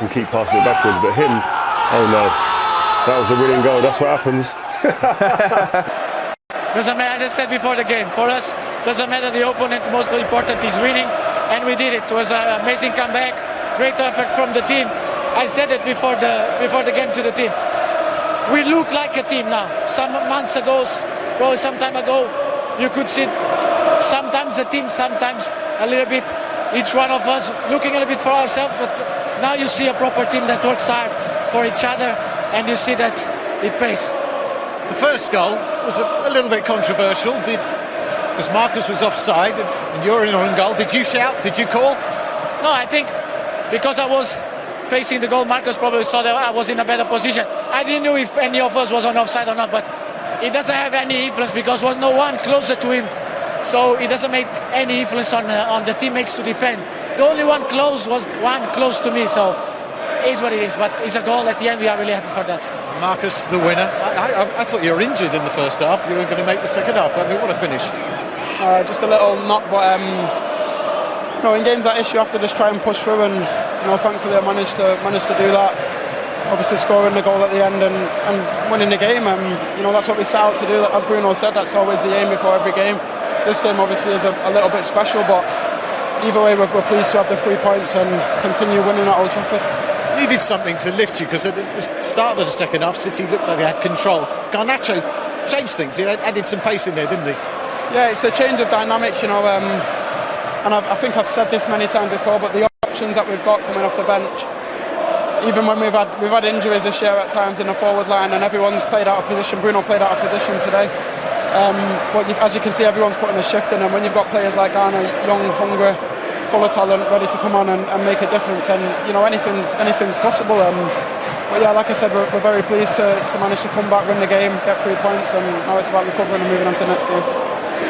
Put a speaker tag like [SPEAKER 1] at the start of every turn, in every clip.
[SPEAKER 1] and keep passing it backwards. But him, oh no, that was a winning goal. That's what happens.
[SPEAKER 2] Doesn't matter, as I said before the game, for us, doesn't matter the opponent, most important is winning, and we did it. It was an amazing comeback, great effort from the team. I said it before the game to the team. We look like a team now. Some months ago, well, some time ago, you could see sometimes a team, sometimes a little bit, each one of us looking a little bit for ourselves, but now you see a proper team that works hard for each other, and you see that it pays.
[SPEAKER 3] The first goal was a little bit controversial, because Marcus was offside and you're in on goal. Did you shout? Did you call?
[SPEAKER 2] No, I think because I was facing the goal, Marcus probably saw that I was in a better position. I didn't know if any of us was on offside or not, but it doesn't have any influence because there was no one closer to him, so it doesn't make any influence on the teammates to defend. The only one close was one close to me, so it is what it is. But it's a goal at the end. We are really happy for that.
[SPEAKER 3] Marcus, the winner. I thought you were injured in the first half. You were going to make the second half. I mean, what a finish!
[SPEAKER 4] Just a little knock, but in games like this, you have to just try and push through. And thankfully, I managed to do that. Obviously, scoring the goal at the end and winning the game. That's what we set out to do. As Bruno said, that's always the aim before every game. This game obviously is a little bit special, but either way, we're pleased to have the 3 points and continue winning at Old Trafford.
[SPEAKER 3] Needed something to lift you, because at the start of the second half, City looked like they had control. Garnacho changed things. He added some pace in there, didn't he?
[SPEAKER 4] Yeah, it's a change of dynamics, and I think I've said this many times before, but the options that we've got coming off the bench, even when we've had injuries this year at times in the forward line, and everyone's played out of position. Bruno played out of position today. But as you can see, everyone's putting a shift in, and when you've got players like Garner, young, hungry, full of talent, ready to come on and make a difference, and anything's possible. But yeah, like I said, we're very pleased to manage to come back, win the game, get 3 points, and now it's about recovering and moving on to the next game.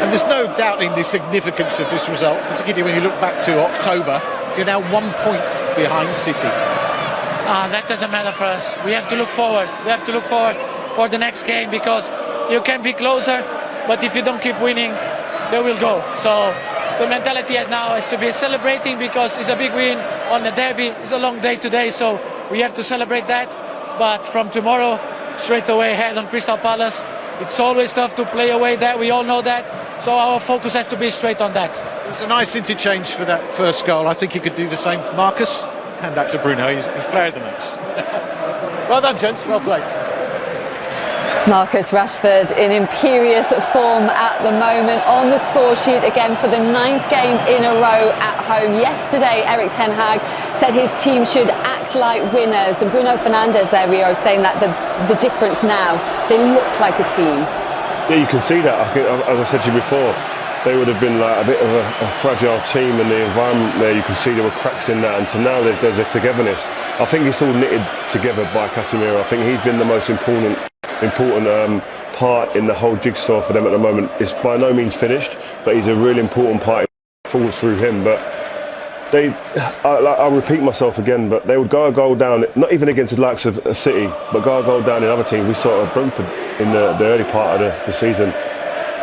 [SPEAKER 3] And there's no doubting the significance of this result, particularly when you look back to October. You're now 1 point behind City.
[SPEAKER 2] That doesn't matter for us. We have to look forward. We have to look forward for the next game, because you can be closer, but if you don't keep winning, they will go. So the mentality now is to be celebrating, because it's a big win on the derby. It's a long day today, so we have to celebrate that. But from tomorrow, straight away head on Crystal Palace. It's always tough to play away there, we all know that. So our focus has to be straight on that.
[SPEAKER 3] It was a nice interchange for that first goal. I think he could do the same for Marcus. Hand that to Bruno, he's player of the match. Well done, gents, well played.
[SPEAKER 5] Marcus Rashford in imperious form at the moment, on the score sheet again for the 9th game in a row at home. Yesterday, Erik ten Hag said his team should act like winners, and Bruno Fernandes there, Rio, saying that the difference now, they look like a team.
[SPEAKER 1] Yeah, you can see that. I think, as I said to you before, they would have been like a bit of a fragile team, and the environment there, you can see there were cracks in that, and to now there's a togetherness. I think it's all knitted together by Casemiro. I think he's been the most important part in the whole jigsaw for them at the moment. It's by no means finished, but he's a really important part. It falls through him, but I'll repeat myself again, but they would go a goal down, not even against the likes of City, but go a goal down in other teams. We saw it at Brentford in the early part of the season.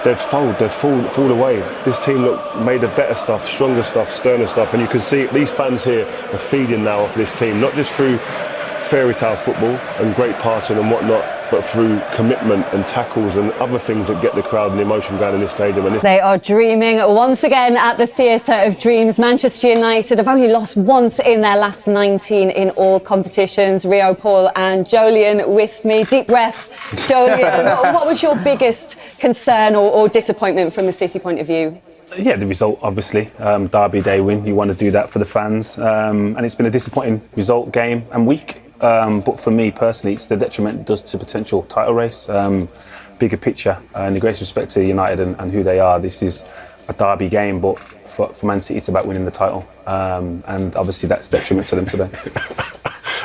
[SPEAKER 1] They'd fall away. This team made of better stuff, stronger stuff, sterner stuff, and you can see these fans here are feeding now off this team, not just through fairy tale football and great passing and whatnot, but through commitment and tackles and other things that get the crowd and the emotion going in this stadium.
[SPEAKER 5] They are dreaming once again at the Theatre of Dreams. Manchester United have only lost once in their last 19 in all competitions. Rio, Paul and Jolyon with me. Deep breath, Jolyon. What was your biggest concern or disappointment from a City point of view?
[SPEAKER 6] Yeah, the result, obviously. Derby day win, you want to do that for the fans. And it's been a disappointing result, game and week. But for me personally, it's the detriment it does to potential title race. Bigger picture, and the greatest respect to United and who they are. This is a derby game, but for Man City, it's about winning the title. And obviously, that's detriment to them today.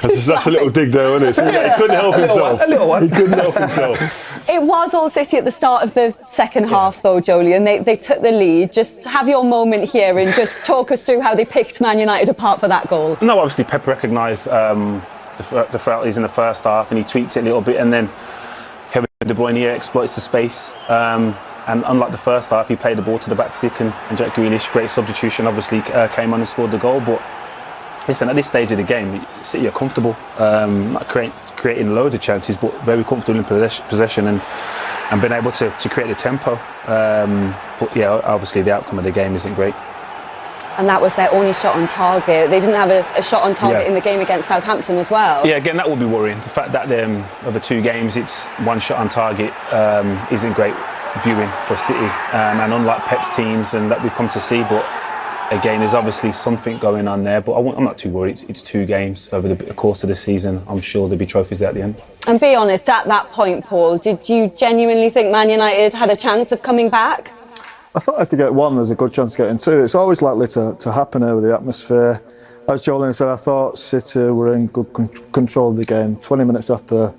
[SPEAKER 1] That's a little dig there, isn't it? He couldn't help himself.
[SPEAKER 6] A little one.
[SPEAKER 1] He couldn't help himself.
[SPEAKER 5] It was all City at the start of the second half, though, Jolyon. They took the lead. Just have your moment here and just talk us through how they picked Man United apart for that goal.
[SPEAKER 6] No, obviously, Pep recognised the frailties in the first half, and he tweaked it a little bit, and then Kevin De Bruyne exploits the space, and unlike the first half, he played the ball to the back stick, and Jack Grealish, great substitution, obviously came on and scored the goal. But listen, at this stage of the game, City are comfortable, not creating loads of chances, but very comfortable in possession and being able to create the tempo. But yeah, obviously the outcome of the game isn't great.
[SPEAKER 5] And that was their only shot on target. They didn't have a shot on target in the game against Southampton as well.
[SPEAKER 6] Yeah, again, that would be worrying. The fact that over 2 games, it's 1 shot on target isn't great viewing for City. And unlike Pep's teams and that we've come to see, but again, there's obviously something going on there. But I'm not too worried. It's 2 games over the course of the season. I'm sure there'll be trophies there at the end.
[SPEAKER 5] And be honest, at that point, Paul, did you genuinely think Man United had a chance of coming back?
[SPEAKER 7] I thought if they get 1, there's a good chance of getting 2. It's always likely to happen here with the atmosphere. As Jolene said, I thought City were in good control of the game. 20 minutes after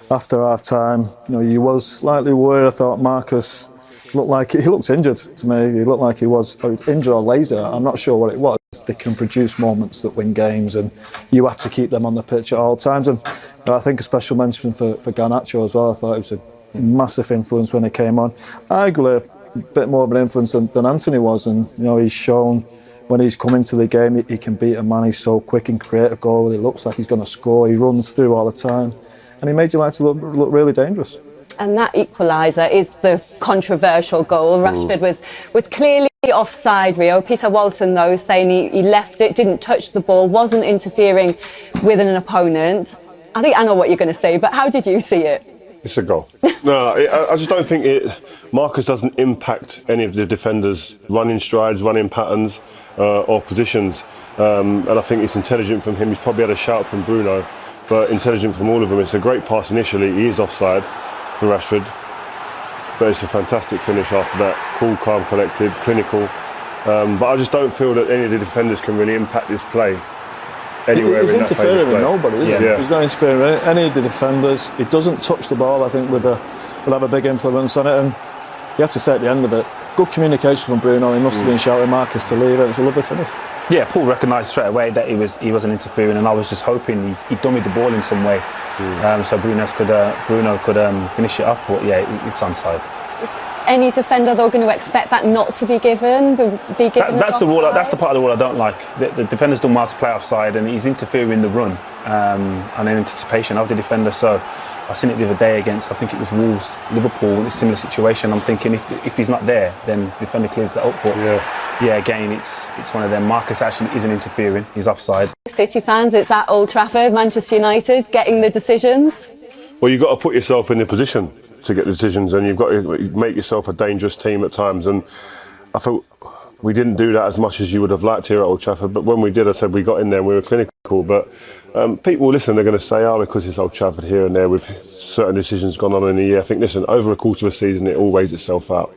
[SPEAKER 7] half time, you was slightly worried. I thought Marcus looked like he looked injured to me. He looked like he was injured or lazy. I'm not sure what it was. They can produce moments that win games, and you have to keep them on the pitch at all times. And I think a special mention for Garnacho as well. I thought it was a massive influence when he came on. Arguably a bit more of an influence than Anthony was, and he's shown when he's come into the game he can beat a man. He's so quick and create a goal. It looks like he's going to score. He runs through all the time, and he made United look really dangerous.
[SPEAKER 5] And that equaliser is the controversial goal. Rashford was clearly offside, Rio. Peter Walton, though, saying he left it, didn't touch the ball, wasn't interfering with an opponent. I think I know what you're going to say, but how did you see it?
[SPEAKER 1] It's a goal. No, I just don't think Marcus doesn't impact any of the defenders' running strides, running patterns, or positions. And I think it's intelligent from him. He's probably had a shout from Bruno, but intelligent from all of them. It's a great pass initially. He is offside for Rashford, but it's a fantastic finish after that. Cool, calm, collected, clinical. But I just don't feel that any of the defenders can really impact this play anywhere.
[SPEAKER 7] He's
[SPEAKER 1] in that
[SPEAKER 7] interfering with nobody, isn't he?
[SPEAKER 1] Yeah.
[SPEAKER 7] He's not interfering with any of the defenders. He doesn't touch the ball. I think will have a big influence on it, and you have to say at the end of it, good communication from Bruno. He must have been shouting Marcus to leave it. It's a lovely finish.
[SPEAKER 6] Yeah, Paul recognised straight away that he wasn't interfering, and I was just hoping he dummied the ball in some way, so Bruno could finish it off. But yeah, it's onside.
[SPEAKER 5] Is any defender though going to expect that not to be given?
[SPEAKER 6] That's the rule. That's the part of the rule I don't like. The defender's done well to play offside, and he's interfering in the run and in anticipation of the defender. So I seen it the other day against, I think it was Wolves, Liverpool, in a similar situation. I'm thinking if he's not there, then the defender clears that up. But yeah, again, it's one of them. Marcus actually isn't interfering. He's offside.
[SPEAKER 5] City fans, it's at Old Trafford, Manchester United getting the decisions.
[SPEAKER 1] Well, you've got to put yourself in the position to get the decisions, and you've got to make yourself a dangerous team at times. And I thought we didn't do that as much as you would have liked here at Old Trafford. But when we did, I said we got in there and we were clinical. But people listen, they're going to say, because it's Old Trafford here and there with certain decisions gone on in the year. I think, listen, over a quarter of a season, it all weighs itself out.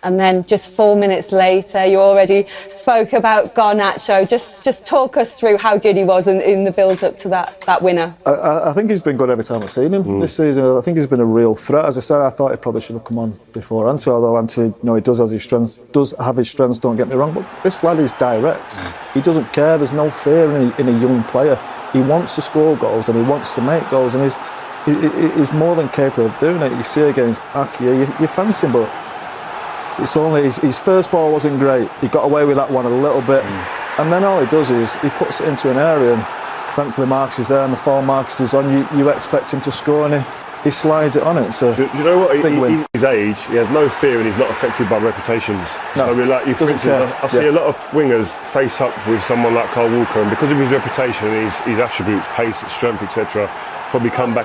[SPEAKER 5] And then just 4 minutes later, you already spoke about Garnacho. Just talk us through how good he was in the build-up to that winner.
[SPEAKER 7] I think he's been good every time I've seen him this season. I think he's been a real threat. As I said, I thought he probably should have come on before Anthony, although Anthony, he does have his strengths, don't get me wrong, but this lad is direct. He doesn't care. There's no fear in a young player. He wants to score goals and he wants to make goals, and he's more than capable of doing it. You see against Aki, you fancy him, but it's only his first ball wasn't great. He got away with that one a little bit, and then all he does is he puts it into an area, and thankfully Marcus is there, and the form Marcus is on. You expect him to score, and he slides it on it. So
[SPEAKER 1] you know what?
[SPEAKER 7] Big win.
[SPEAKER 1] His age, he has no fear, and he's not affected by reputations.
[SPEAKER 7] No,
[SPEAKER 1] so like you, for instance, I see a lot of wingers face up with someone like Kyle Walker, and because of his reputation, his attributes, pace, strength, etc., probably come back